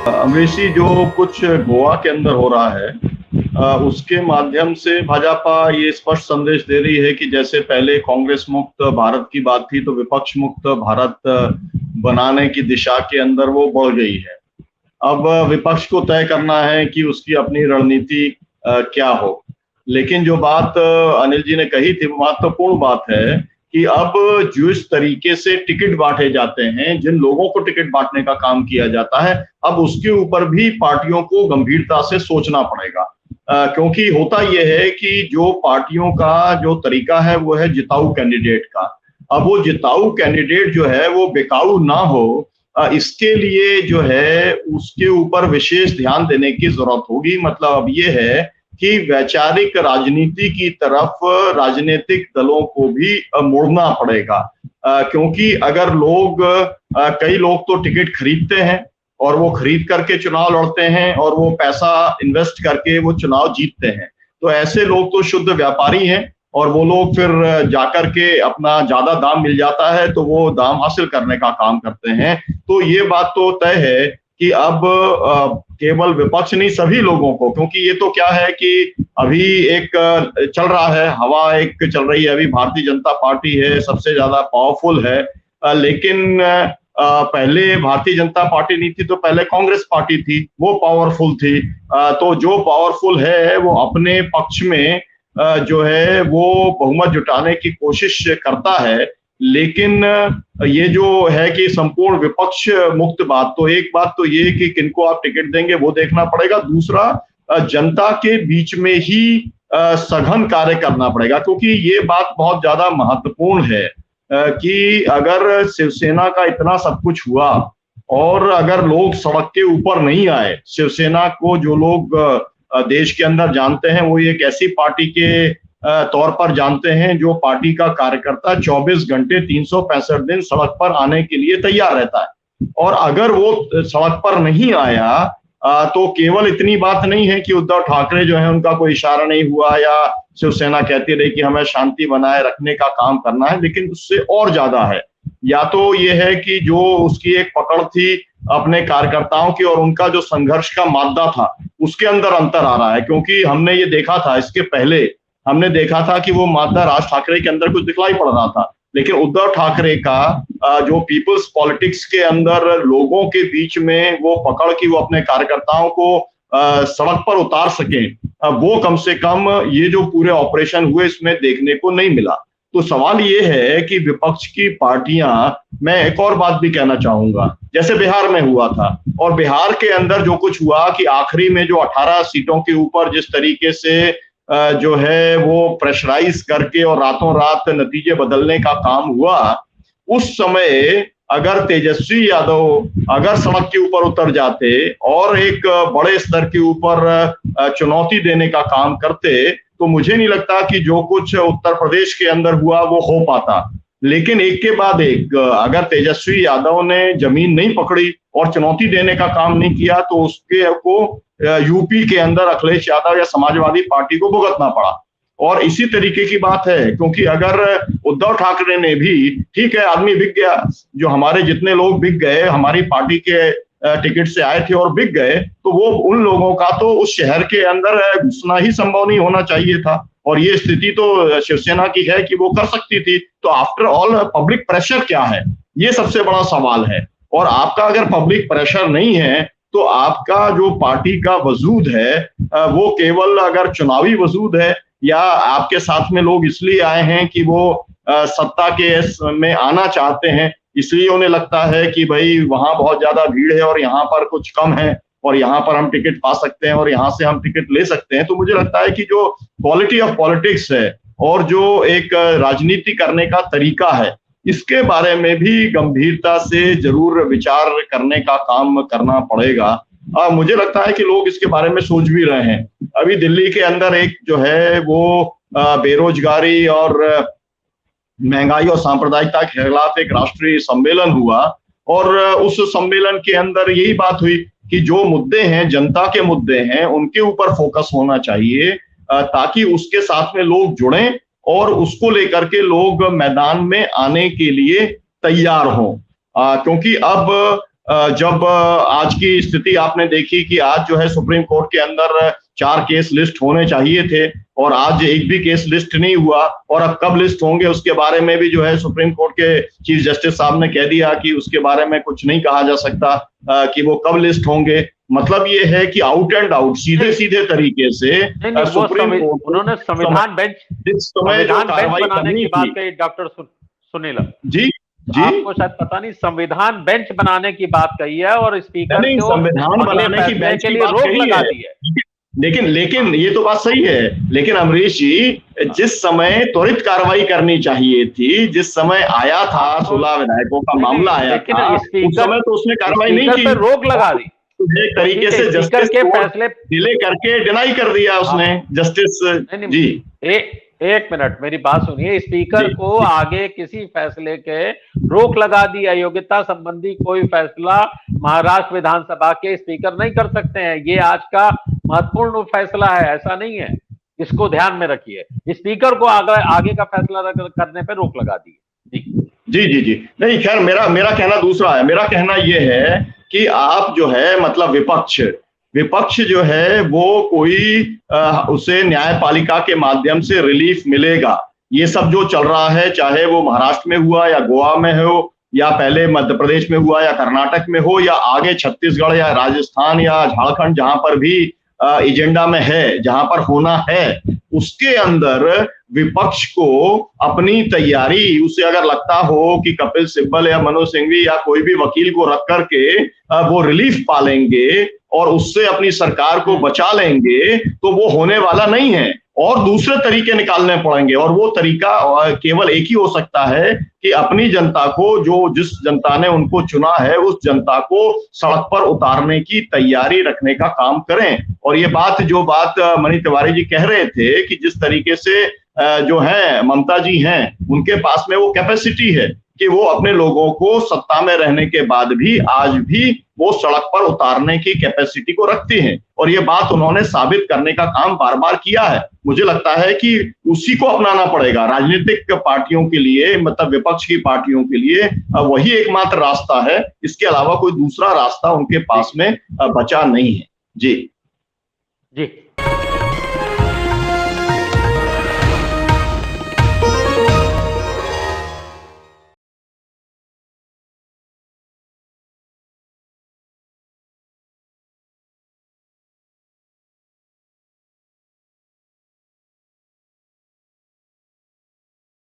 अमरीशी, जो कुछ गोवा के अंदर हो रहा है उसके माध्यम से भाजपा ये स्पष्ट संदेश दे रही है कि जैसे पहले कांग्रेस मुक्त भारत की बात थी, तो विपक्ष मुक्त भारत बनाने की दिशा के अंदर वो बढ़ गई है। अब विपक्ष को तय करना है कि उसकी अपनी रणनीति क्या हो। लेकिन जो बात अनिल जी ने कही थी, वो महत्वपूर्ण बात है कि अब जिस तरीके से टिकट बांटे जाते हैं, जिन लोगों को टिकट बांटने का काम किया जाता है, अब उसके ऊपर भी पार्टियों को गंभीरता से सोचना पड़ेगा। क्योंकि होता यह है कि जो पार्टियों का जो तरीका है वो है जिताऊ कैंडिडेट का। अब वो जिताऊ कैंडिडेट जो है वो बिकाऊ ना हो, इसके लिए जो है उसके ऊपर विशेष ध्यान देने की जरूरत होगी। मतलब अब ये है कि वैचारिक राजनीति की तरफ राजनीतिक दलों को भी मुड़ना पड़ेगा। क्योंकि अगर कई लोग तो टिकट खरीदते हैं और वो खरीद करके चुनाव लड़ते हैं और वो पैसा इन्वेस्ट करके वो चुनाव जीतते हैं, तो ऐसे लोग तो शुद्ध व्यापारी हैं और वो लोग फिर जाकर के अपना ज्यादा दाम मिल जाता है तो वो दाम हासिल करने का काम करते हैं। तो ये बात तो तय है कि अब केवल विपक्ष नहीं, सभी लोगों को, क्योंकि ये तो क्या है कि अभी एक चल रहा है, हवा एक चल रही है, अभी भारतीय जनता पार्टी है, सबसे ज्यादा पावरफुल है। लेकिन पहले भारतीय जनता पार्टी नहीं थी, तो पहले कांग्रेस पार्टी थी, वो पावरफुल थी। तो जो पावरफुल है वो अपने पक्ष में जो है वो बहुमत जुटाने की कोशिश करता है। लेकिन ये जो है कि संपूर्ण विपक्ष मुक्त बात, तो एक बात तो ये कि किनको आप टिकट देंगे वो देखना पड़ेगा। दूसरा, जनता के बीच में ही सघन कार्य करना पड़ेगा, क्योंकि ये बात बहुत ज्यादा महत्वपूर्ण है कि अगर शिवसेना का इतना सब कुछ हुआ और अगर लोग सड़क के ऊपर नहीं आए, शिवसेना को जो लोग देश के अंदर जानते हैं वो एक ऐसी पार्टी के तौर पर जानते हैं जो पार्टी का कार्यकर्ता 24 घंटे 365 दिन सड़क पर आने के लिए तैयार रहता है। और अगर वो सड़क पर नहीं आया तो केवल इतनी बात नहीं है कि उद्धव ठाकरे जो है उनका कोई इशारा नहीं हुआ या शिवसेना कहती रही कि हमें शांति बनाए रखने का काम करना है, लेकिन उससे और ज्यादा है। या तो ये है कि जो उसकी एक पकड़ थी अपने कार्यकर्ताओं की और उनका जो संघर्ष का मादा था उसके अंदर अंतर आ रहा है। क्योंकि हमने ये देखा था, इसके पहले हमने देखा था कि वो मादा राज ठाकरे के अंदर कुछ दिखलाई पड़ रहा था, लेकिन उद्धव ठाकरे का जो पीपल्स पॉलिटिक्स के अंदर लोगों के बीच में वो पकड़ की वो अपने कार्यकर्ताओं को सड़क पर उतार सके, वो कम से कम ये जो पूरे ऑपरेशन हुए इसमें देखने को नहीं मिला। तो सवाल ये है कि विपक्ष की पार्टियां, मैं एक और बात भी कहना चाहूंगा, जैसे बिहार में हुआ था और बिहार के अंदर जो कुछ हुआ कि आखिरी में जो 18 सीटों के ऊपर जिस तरीके से जो है वो प्रेशराइज करके और रातों रात नतीजे बदलने का काम हुआ, उस समय अगर तेजस्वी यादव अगर सड़क के ऊपर उतर जाते और एक बड़े स्तर के ऊपर चुनौती देने का काम करते, तो मुझे नहीं लगता कि जो कुछ उत्तर प्रदेश के अंदर हुआ वो हो पाता। लेकिन एक के बाद एक अगर तेजस्वी यादव ने जमीन नहीं पकड़ी और चुनौती देने का काम नहीं किया तो उसके को यूपी के अंदर अखिलेश यादव या समाजवादी पार्टी को भुगतना पड़ा। और इसी तरीके की बात है, क्योंकि अगर उद्धव ठाकरे ने भी, ठीक है आदमी बिक गया, जो हमारे जितने लोग बिक गए हमारी पार्टी के टिकट से आए थे और बिक गए, तो वो उन लोगों का तो उस शहर के अंदर घुसना ही संभव नहीं होना चाहिए था। और ये स्थिति तो शिवसेना की है कि वो कर सकती थी। तो आफ्टर ऑल पब्लिक प्रेशर क्या है, ये सबसे बड़ा सवाल है। और आपका अगर पब्लिक प्रेशर नहीं है तो आपका जो पार्टी का वजूद है वो केवल अगर चुनावी वजूद है या आपके साथ में लोग इसलिए आए हैं कि वो सत्ता के में आना चाहते हैं, इसलिए उन्हें लगता है कि भाई वहां बहुत ज्यादा भीड़ है और यहाँ पर कुछ कम है और यहाँ पर हम टिकट पा सकते हैं और यहाँ से हम टिकट ले सकते हैं। तो मुझे लगता है कि जो क्वालिटी ऑफ पॉलिटिक्स है और जो एक राजनीति करने का तरीका है, इसके बारे में भी गंभीरता से जरूर विचार करने का काम करना पड़ेगा। मुझे लगता है कि लोग इसके बारे में सोच भी रहे हैं। अभी दिल्ली के अंदर एक जो है वो बेरोजगारी और महंगाई और सांप्रदायिकता के खिलाफ एक राष्ट्रीय सम्मेलन हुआ और उस सम्मेलन के अंदर यही बात हुई कि जो मुद्दे हैं, जनता के मुद्दे हैं, उनके ऊपर फोकस होना चाहिए ताकि उसके साथ में लोग जुड़ें और उसको लेकर के लोग मैदान में आने के लिए तैयार हों। क्योंकि अब जब आज की स्थिति आपने देखी कि आज जो है सुप्रीम कोर्ट के अंदर 4 केस लिस्ट होने चाहिए थे और आज एक भी केस लिस्ट नहीं हुआ, और अब कब लिस्ट होंगे उसके बारे में भी जो है सुप्रीम कोर्ट के चीफ जस्टिस साहब ने कह दिया कि उसके बारे में कुछ नहीं कहा जा सकता कि वो कब लिस्ट होंगे। मतलब ये है कि आउट एंड आउट सीधे सीधे तरीके से सुप्रीम कोर्ट उन्होंने संविधान बेंच जिस समय जो कार्रवाई बनाने की बात थी, कही डॉक्टर सुनील जी जी आपको शायद पता नहीं, संविधान बेंच बनाने की बात कही है और स्पीकर नहीं, को संविधान बनाने की बेंच के की लिए बात रोक कही लगा है। दी है। लेकिन ये तो बात सही है, लेकिन अमरीश जी जिस समय त्वरित कार्रवाई करनी चाहिए थी, जिस समय आया था 16 विधायकों का मामला आया था, उस समय तो उसने कार्रवाई नहीं की, रोक लगा दी एक तरीके से जस्टिस के फैसले डिले करके डिनाई कर दिया उसने जस्टिस जी। एक मिनट मेरी बात सुनिए, स्पीकर को आगे किसी फैसले के रोक लगा दी। अयोग्यता संबंधी कोई फैसला महाराष्ट्र विधानसभा के स्पीकर नहीं कर सकते हैं, ये आज का महत्वपूर्ण फैसला है, ऐसा नहीं है, इसको ध्यान में रखिए। स्पीकर को आगे का फैसला करने पे रोक लगा दी जी जी जी नहीं, खैर मेरा कहना दूसरा है। मेरा कहना यह है कि आप जो है मतलब विपक्ष जो है वो कोई उसे न्यायपालिका के माध्यम से रिलीफ मिलेगा। ये सब जो चल रहा है, चाहे वो महाराष्ट्र में हुआ या गोवा में हो या पहले मध्य प्रदेश में हुआ या कर्नाटक में हो या आगे छत्तीसगढ़ या राजस्थान या झारखंड, जहां पर भी एजेंडा में है, जहां पर होना है, उसके अंदर विपक्ष को अपनी तैयारी, उसे अगर लगता हो कि कपिल सिब्बल या मनोज सिंघवी या कोई भी वकील को रख करके वो रिलीफ पालेंगे और उससे अपनी सरकार को बचा लेंगे, तो वो होने वाला नहीं है और दूसरे तरीके निकालने पड़ेंगे। और वो तरीका केवल एक ही हो सकता है कि अपनी जनता को, जो जिस जनता ने उनको चुना है, उस जनता को सड़क पर उतारने की तैयारी रखने का काम करें। और ये जो बात मनीष तिवारी जी कह रहे थे कि जिस तरीके से जो है ममता जी हैं, उनके पास में वो कैपेसिटी है कि वो अपने लोगों को सत्ता में रहने के बाद भी आज भी वो सड़क पर उतारने की कैपेसिटी को रखती हैं, और ये बात उन्होंने साबित करने का काम बार बार किया है। मुझे लगता है कि उसी को अपनाना पड़ेगा राजनीतिक पार्टियों के लिए, मतलब विपक्ष की पार्टियों के लिए वही एकमात्र रास्ता है, इसके अलावा कोई दूसरा रास्ता उनके पास में बचा नहीं है। जी जी।